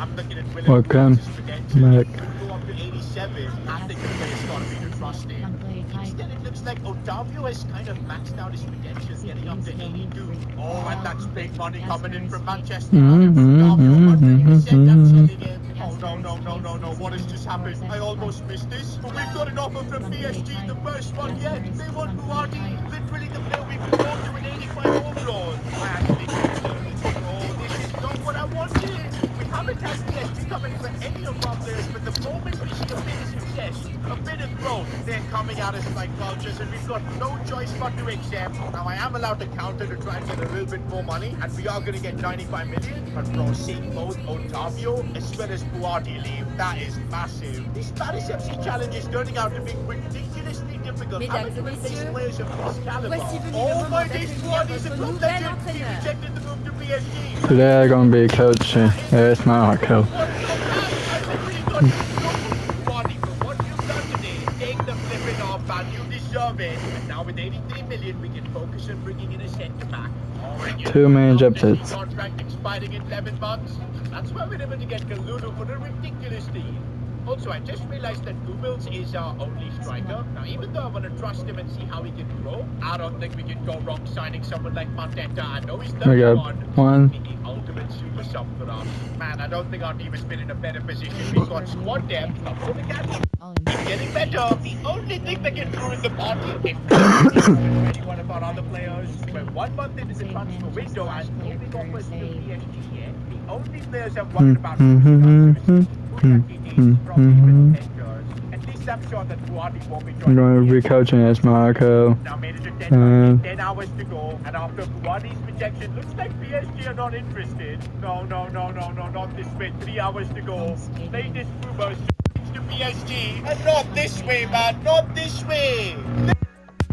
I'm looking at Willis Welcome Boaz's potential. back. He could go up to 87. I think the player's got to be to trust him. Instead, it looks like Otavio has kind of maxed out his potential, getting up to 82. Oh, and that's big money coming in from Manchester. Otavio, 100% I'm selling him. Oh, no. What has just happened? I almost missed this. But we've got an offer from PSG, the first one yet. They want Buati, literally the player we could go to an 85 overall. I actually deserve it. Oh, this is not what I wanted. We haven't had PSG coming for any of our players, but the moment we see a bit of success, a bit of growth, they're coming at us like vultures, and we've got no choice but to accept. Now, I am allowed to counter to try and get a little bit more money, and we are going to get 95 million. But bro, seeing both Otavio as well as Buati leave, that is massive. This Paris FC challenge is turning out to be ridiculously difficult. Mesdames et messieurs, Oh my days, Buati's a club legend. He rejected the move to PSG. Today I'm gonna be coaching AS Monaco. Buati, for what you've done today, take the flipping off, man. You deserve it. And now with 83 million, we can focus on bringing in a centre back. Two main objectives. Contract expiring in 11 months. That's why we're able to get Kalulu for a ridiculous deal. Also, I just realized that Goubels is our only striker. Now, even though I want to trust him and see how he can grow, I don't think we can go wrong signing someone like Mateta. I know he's We got one. the ultimate super sub for us. Man, I don't think our team has been in a better position. We've got squad depth. Up for the catch. Keep getting better. The only thing that can ruin the party is any one of our other players. We're 1 month into the transfer window and moving offers to PSG yet. The only players I'm worried about at least I'm sure that Buati won't be I'm going to be coaching AS Monaco. Now made it to 10 hours to go, and after Buati's rejection, looks like PSG are not interested. No, not this way. 3 hours to go. Latest rumors to PSG, and not this way, man, not this way.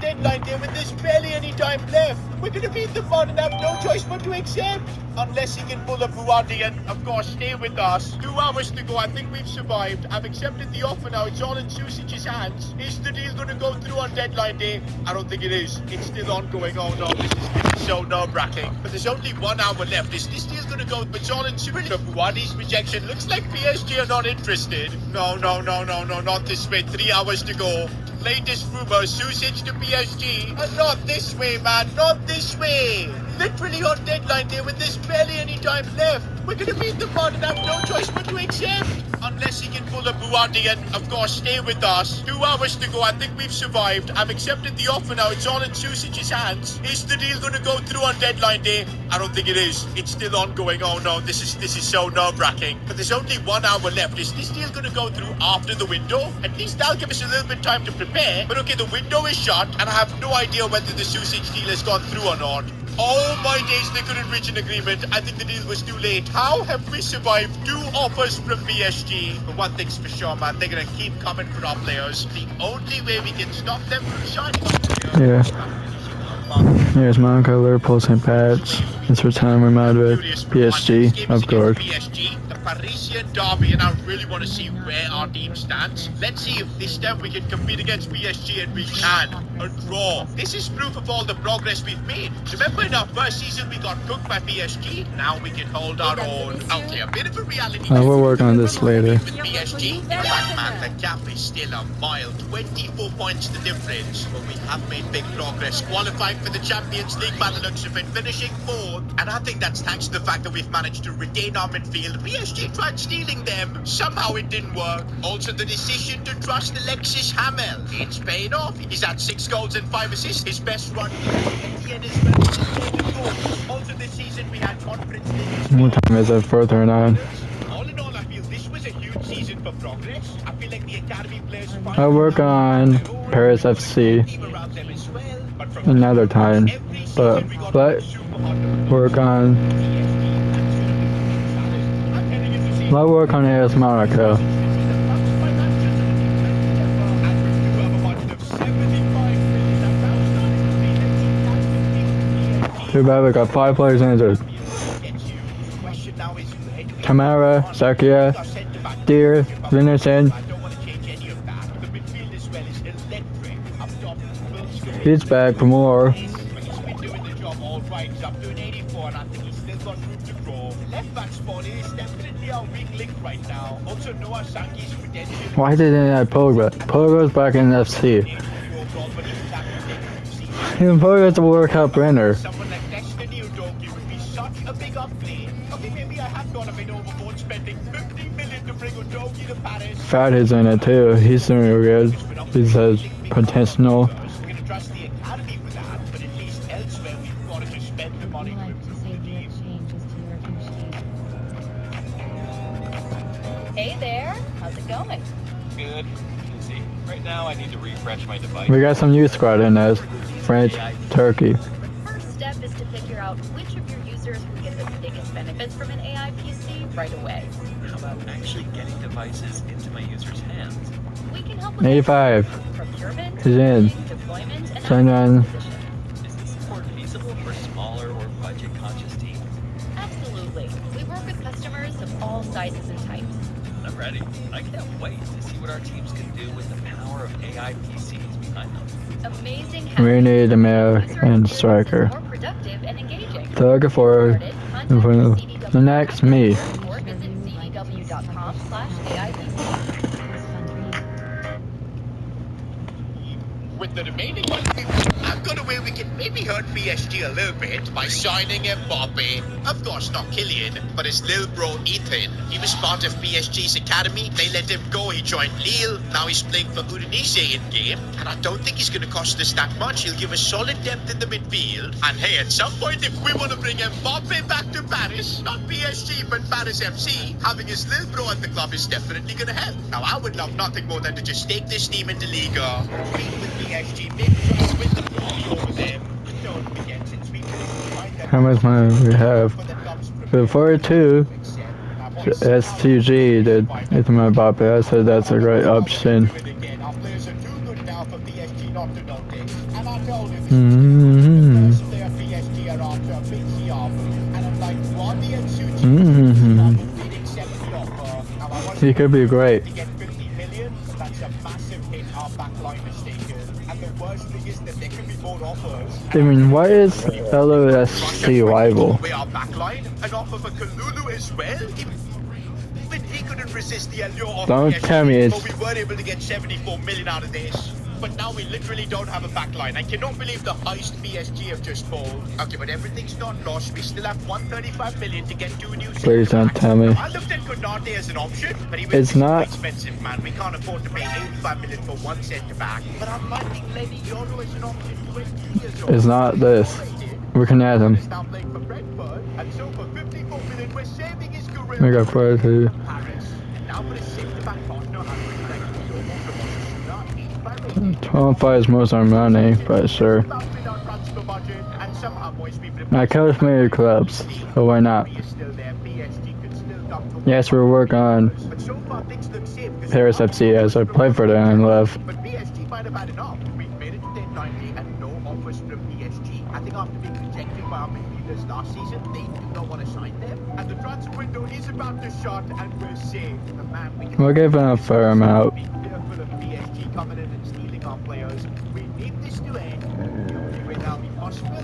Deadline day with there's barely any time left. We're gonna beat the fun and have no choice but to accept. Unless he can pull a Buati and, of course, stay with us. 2 hours to go. I think we've survived. I've accepted the offer now. It's all in Susic's hands. Is the deal gonna go through on deadline day? I don't think it is. It's still ongoing. Oh no, this is so nerve-wracking. But there's only 1 hour left. Is this deal gonna go? But it's all in Susic's. Buati's rejection looks like PSG are not interested. No, not this way. 3 hours to go. Latest rumors, Susic to PSG. And not this way, man, not this way. Literally on deadline day with there's barely any time left. We're gonna beat the fun and have no choice but to accept. Unless he can pull a Buati and, of course, stay with us. 2 hours to go. I think we've survived. I've accepted the offer now. It's all in Susic's hands. Is the deal gonna go through on deadline day? I don't think it is. It's still ongoing. Oh no, this is so nerve-wracking. But there's only 1 hour left. Is this deal gonna go through after the window? At least that'll give us a little bit time to prepare. But okay, the window is shut, and I have no idea whether the Susic deal has gone through or not. Oh my days, they couldn't reach an agreement. I think the deal was too late. How have we survived 2 offers from PSG? But one thing's for sure, man, they're gonna keep coming for our players. The only way we can stop them from signing our players. Here's Monaco, Liverpool, St. Pat's. It's for time we're mad with PSG, of course. PSG, the Parisian derby, and I really want to see where our team stands. Let's see if this time we can compete against PSG, and we can. A draw. This is proof of all the progress we've made. Remember in our first season we got cooked by PSG? Now we can hold our own. Okay, a bit of a reality. We'll work on this later. With PSG, in fact, man, the gap is still a mile. 24 points the difference. But we have made big progress. Qualifying for the Champions League by the looks of it, finishing 4th. And I think that's thanks to the fact that we've managed to retain our midfield. PSG tried stealing them. Somehow it didn't work. Also, the decision to trust Alexis Hamel. It's paid off. He's had 6 goals and 5 assists. His best run. Also this season we had Conference League. What time is it? 4:39. All in all, I feel this was a huge season for progress. I feel like the academy players I'll work on Paris FC another time, but work on AS Monaco. Too bad we got 5 players injured. Kamara, Sakia, Deer, Vinicius. He's back for more. Left back spot is definitely our being linked right now. Also, Noah Sanki's credential. Why didn't I Pogba? Pogba's back in FC. Even Pogba's a World Cup winner. Someone like Destiny Udoki would be such a big upgrade. Okay, maybe I have gone a bit overboard spending 50 million to bring Udoki to Paris. Fat is in it too. He's doing good. He says potential. We're going to trust the academy for that, but at least elsewhere we've got to just spend the money to improve the team. Hey there, how's it going? Good. Easy. Right now I need to refresh my device. We got some youth squad in us. France, Turkey. First step is to figure out which of your users will get the biggest benefits from an AI PC right away. How about actually getting devices into my users' hands? We can help with 85. procurement, He's in. deployment, and Sign on. acquisition. Is this support feasible for smaller or budget-conscious teams? Absolutely. We work with customers of all sizes and types. I'm ready. I can't wait to see what our teams can do with the power of AI PCs behind them. Amazing how We need a male user and experience is striker. more productive and engaging. Looking for Contact the next me. or visit cdw.com/AIPC. With the remaining one, I've got a way we can maybe hurt PSG a little bit by signing Mbappe. Of course, not Kylian, but his little bro Ethan. He was part of PSG's academy. They let him go. He joined Lille. Now he's playing for Udinese in game. And I don't think he's going to cost us that much. He'll give us solid depth in the midfield. And hey, at some point, if we want to bring Mbappe back to Paris, not PSG, but Paris FC, having his little bro at the club is definitely going to help. Now, I would love nothing more than to just take this team into Liga. PSG, big trust with the ball over them. Don't forget, since we How much money we have? Before two, STG did it's my Mbappe. I said that's a great option. He could be great. That's a massive hit our backline has taken. And the worst thing is that there can be more offers. I mean, why is LOSC rival? We are backline, an offer for Kalulu as well. Even he couldn't resist the allure of Don't PSG, tell me it's- but we were able to get 74 million out of this. But now we literally don't have a backline. I cannot believe the heist PSG have just pulled. Okay, but everything's not lost. We still have 135 million to get 2 new Please don't tell me. I looked at Konate as an option, but he was It's not- expensive, man. We can't afford to pay 85 million for one centre back. But I'm liking Lenny Yoro as an option. 20 years old. It's not this. We can add him. He's now playing for Brentford, and so for 54 million, we're saving his career. We got 42. Paris. And now for his centre-back partner, I'm expecting almost a monster. 85 million. 25 is most of our money, but sure. I coach many clubs, so why not? Yes, we'll work on Paris FC as I play for them and love. But PSG might have had enough. We've made it to 1090 and no offers from PSG. I think after being rejected by our midfielders last season, they do not want to sign them. And the transfer window is about to shut, and we're safe. The man we We'll give him a fair amount. be fearful of PSG coming in and stealing our players. We need this to end. The only way that'll be possible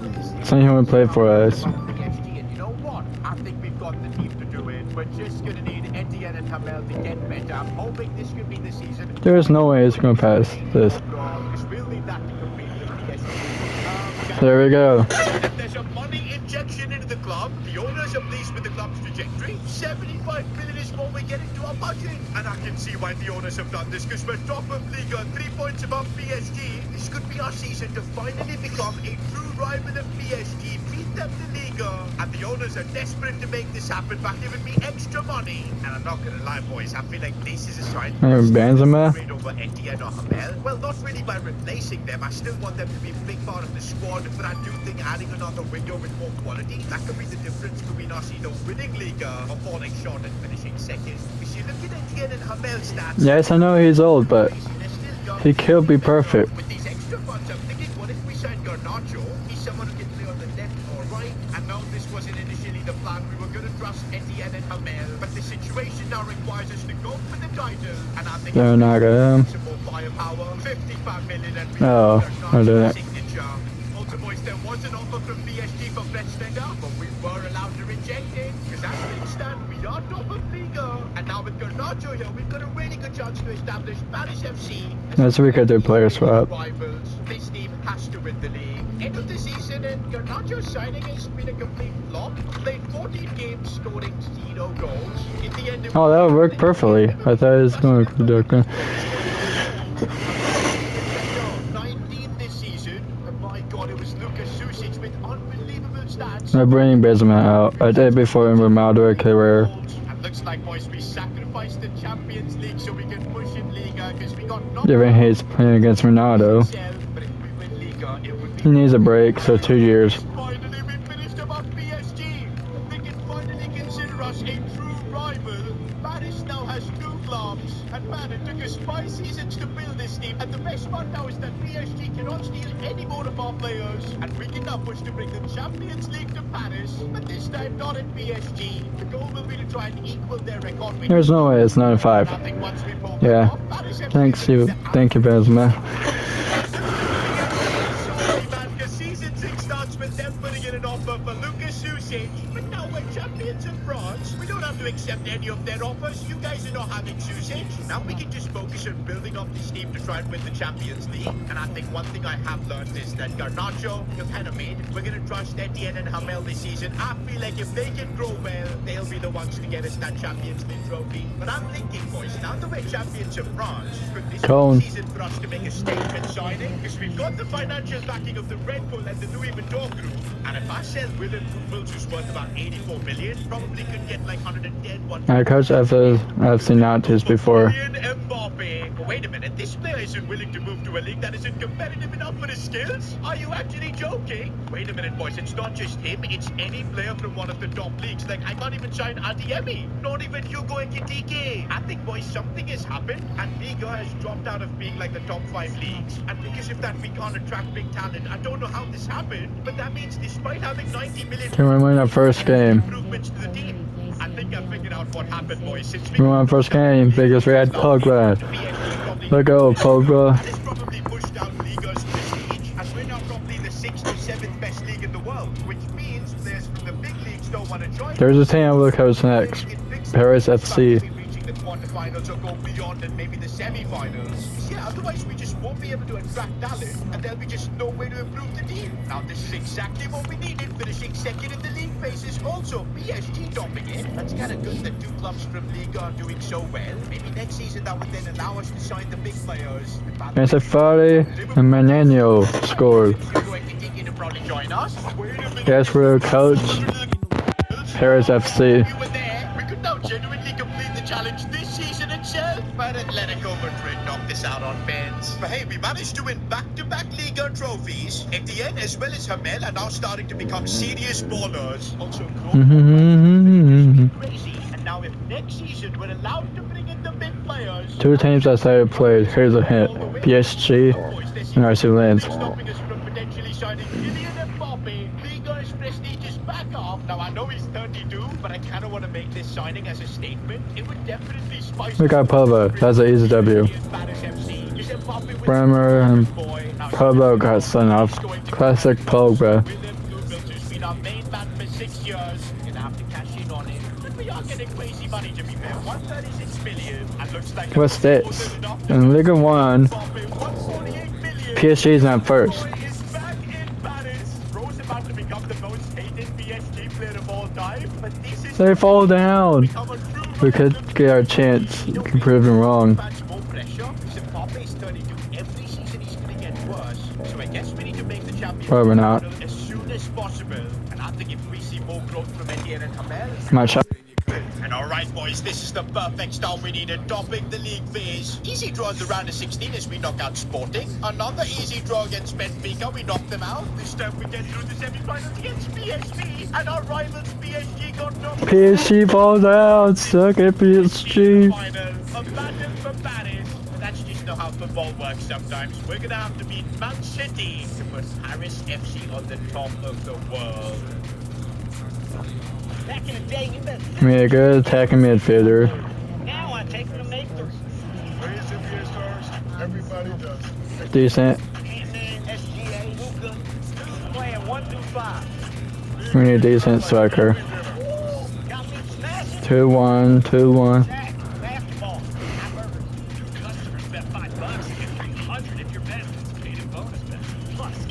is Someone play for us. PSG, and you know what? I think we've got the team to do it. We're just gonna need Etienne and Hamel to get better. I'm hoping this could be the season. There is no way it's gonna pass this. Because we'll need that to compete with PSG. There we go. And there's a money injection into the club. The owners are pleased with the club's trajectory. 75 million is what we're getting to our budget. And I can see why the owners have done this, because we're top of Liga, 3 points above PSG. This could be our season to finally become a true rival of PSG, beat them to Liga. And the owners are desperate to make this happen by giving me extra money. And I'm not gonna lie, boys, I feel like this is a sign Benzema? trade over Etienne or Hamel. Well, not really by replacing them. I still want them to be a big part of the squad, but I do think adding another winger with more quality, that could be the difference between us either winning Liga or falling short and finishing second. We see, look at Etienne and Hamel's stats. Yes, I know he's old, but They're still young. he could be perfect. With these extra funds, I'm thinking, what if we sign Garnacho? He's someone who can play on the left or right. And now this wasn't initially the plan. We were going to trust Etienne and Hamel, but the situation now requires us to go for the title. And I think They're not gonna. some more firepower, 55 million and Oh, I didn't. signature. Also, boys, there was an offer from PSG for Fletchlinger, but we were allowed to reject it. Because as things stand, we are top of Liga. And now with Garnacho here, we've got a really good chance to establish Paris FC. That's we could do player swap. Rivals. This team has to win the league. End of the season, and Garnacho's signing has been a complete flop. Played 14 games, scoring 0 goals. In the end, Oh, that would work perfectly. I thought it was going to do 19 this season, and my God, it was Lucas Susic with unbelievable stats. I'm bringing Benzema out. I did before in Ronaldo career. And looks like, boys, we sacrificed the Champions League so we can push in Liga because we got nothing. Everyone hates playing against Ronaldo. But if we win Liga, it would be. He needs a break, so 2 years. Finally, we finished above PSG. They can finally consider us a true rival. Paris now has 2 clubs, and man, it took us 5 seasons to build this team. And the best part now is that PSG cannot steal any more of our players, and we can now push to bring the Champions League to Paris, but this time not at PSG. The goal will be to try and equal their record. There's no way it's 9-5. Nothing once we pull Yeah. off. Paris FC Thank you, Benzema. Because season 6 starts with them putting in an offer for Lucas Susic, but now we're champions of France. We don't have to accept any of their offers. You guys are not having Susic. Now we can just focus on building up this team to try and win the Champions League. And I think one thing I have learned is that Garnacho, you've had a made. We're going to trust Etienne and Hamel this season. I feel like if they can grow well, they'll be the ones to get us that Champions League trophy. But I'm thinking, boys, now that we're champions of France, could this be Cone. the season for us to make a statement signing? Because we've got the financial backing of the Red Bull and the Louis Vuitton group. And if I sell Willem Koopmans, who's worth about 84 million, probably could get like 110, 100. I coached FC Nantes before. Mbappe. But wait a minute, this player isn't willing to move to a league that isn't competitive enough for his skills? Are you actually joking? Wait a minute, boys, it's not just him, it's any player from one of the top leagues. Like, I can't even sign Adeyemi, not even Hugo Ekitike. I think, boys, something has happened, and Liga has dropped out of being like the top 5 leagues. And because of that, we can't attract big talent. I don't know how this happened, but that means despite having 90 million Can we win our first game? improvements to the team, I think I figured out what happened, boys. Since We won our first game because we had Pogba. Let go, Pogba. This probably pushed down Liga's prestige, and we're now probably the 6th or 7th best league in the world, which means players from the big leagues don't want to join. There's a team look who's next. Paris FC. Reaching the quarterfinals or go beyond and maybe the semi-finals. Yeah, otherwise we just won't be able to attract talent, and there'll be just no way to improve the team. Now this is exactly what we needed. Finishing second in the league phases, also PSG topping it. That's kind of good that 2 clubs from Liga are doing so well. Maybe next season that would then allow us to sign the big players. And Safari and Maneno scored. Yes, we're coach. Paris FC. We were there. We could now genuinely complete the challenge this season itself. But Atletico Madrid knocked us out on pens. But hey, we managed to win back-to-back Liga trophies. Etienne as well as Hamel are now starting to become serious ballers. Also, crazy. And now if next season we're allowed to bring in the big players. 2 teams that I played. Here's a hint. PSG and RC Lens. Stopping us from potentially signing Kylian Mbappe. Liga's prestige is back up. Now I know he's 32, but I kind of want to make this signing as a statement. It would definitely spice. We got Pogba. That's an easy W. Bremer and Pogba got sent off. Classic Pogba. Who's been our main man for 6 years. Gonna have to cash in on it. But we are getting crazy money to be fair. 136 million. And looks like What's this? In Liga 1, PSG is not first. is back in Paris. Rose about to become the most hated PSG player of all time. But this is They fall down. become a true We could get our chance. We can prove them wrong. much more pressure. Mbappe is 32. Every season he's going to get worse. So I guess we need to make the Champions Probably League not. final as soon as possible. And I think if we see more growth from Etienne and Hamel. My shot. And alright boys, this is the perfect start we needed, topping the league phase. Easy draw in the round of 16 as we knock out Sporting. Another easy draw against Benfica, we knocked them out. This time we get through the semi-finals against PSG. And our rivals PSG got knocked out. PSG falls out. Suck at PSG. Final, a battle for Paris. But that's just not how football works sometimes. We're gonna have to beat Man City to put Paris FC on the top of the world. Back in the day, you bet. I mean, a good attacking midfielder. Now I take them to make the Everybody does. Decent. SGA, Luka, player We need a decent striker. 2-1, 2-1.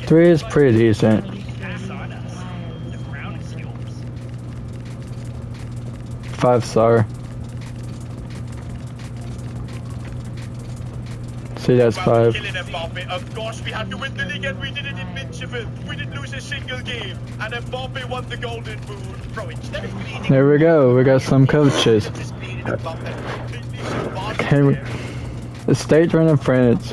Three is pretty decent. 5-star. See, that's 5. Of course, we had to win the league and we did it invincible. We didn't lose a single game. And Mbappe won the golden boot. There we go. We got some coaches. Okay, the state run of France.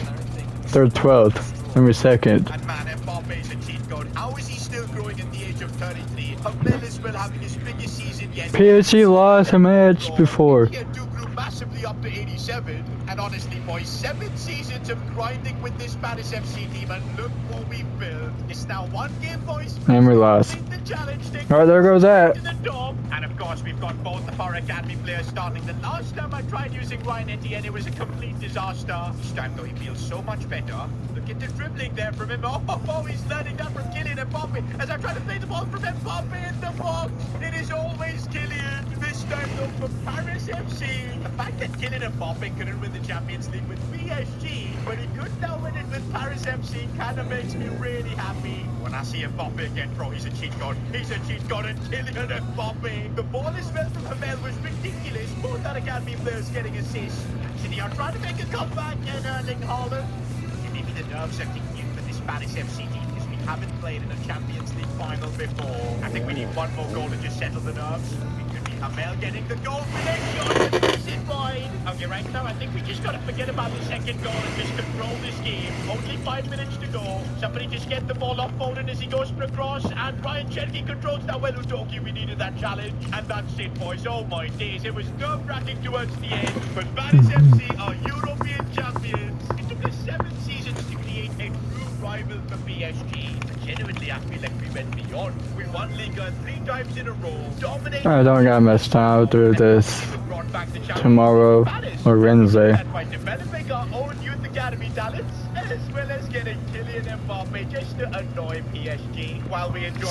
They're 12th and we're 2nd. And man, Mbappe is a cheat code. How is he still growing at the age of 33? Mbappe is well having his biggest season yet. PSG lost a match before. Grew massively up to 87. And honestly, boys, 7 seasons of grinding with this Paris FC team, and look what we've built. It's now 1 game, boys. And we lost. Alright, there goes that. And of course, we've got both of our academy players starting. The last time I tried using Ryan Etienne, it was a complete disaster. This time, though, he feels so much better. Look at the dribbling there from him. Oh, he's learning that from Kylian Mbappe. As I try to play the ball from Mbappe in the box, it is always Kylian. This time, though, from Paris FC. The fact that Kylian Mbappe couldn't win the Champions League with PSG, but he could now win it with Paris FC, kind of makes me really happy. When I see Mbappe again, bro, he's a cheat code. He's a cheat code, and Kylian Mbappe. The ball as well from Hamel was ridiculous. Both our academy players getting assists. City are trying to make a comeback, and Erling Haaland. Maybe the nerves are kicking in for this Paris FC team, because we haven't played in a Champions League final before. I think we need 1 more goal to just settle the nerves. It could be Hamel getting the goal for next shot, and it's in wide. Okay, right now, I think we just gotta forget about the second goal and just control this game. Only 5 minutes to go. Somebody just get the ball off Foden as he goes for a cross, and Ryan Cherky controls that well. Udoki, we needed that challenge, and that's it, boys. Oh my days, it was nerve-wracking towards the end, but Paris FC are European champions. It took us 7 seasons to create a true rival for PSG. Genuinely, I feel like we went beyond. We won Liga 3 times in a row, dominated. I don't got much time. I'll do this tomorrow or Wednesday. And by developing our own youth academy talents, as well as getting Kylian Mbappe just to annoy PSG while we enjoy